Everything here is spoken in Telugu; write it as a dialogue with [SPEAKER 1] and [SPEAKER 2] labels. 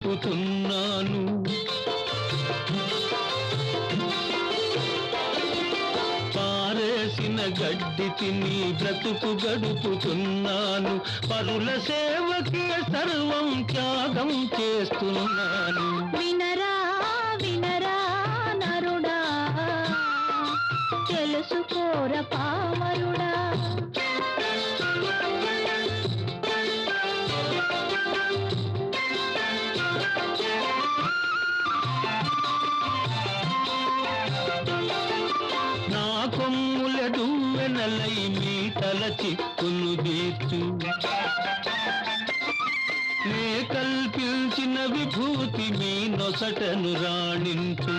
[SPEAKER 1] గడుపుతున్నాను. పారేసిన గడ్డి తిని బ్రతుకు గడుపుతున్నాను. పరుల సేవకే సర్వం త్యాగం చేస్తున్నాను.
[SPEAKER 2] వినరా వినరా నరుడా, తెలుసుకోర పామరుడా.
[SPEAKER 1] నా కొమ్ముల దువ్వెనలై మీటల చిక్కును తీర్చు, నే కల్పించిన విభూతి మీ నొసటను రాణించు.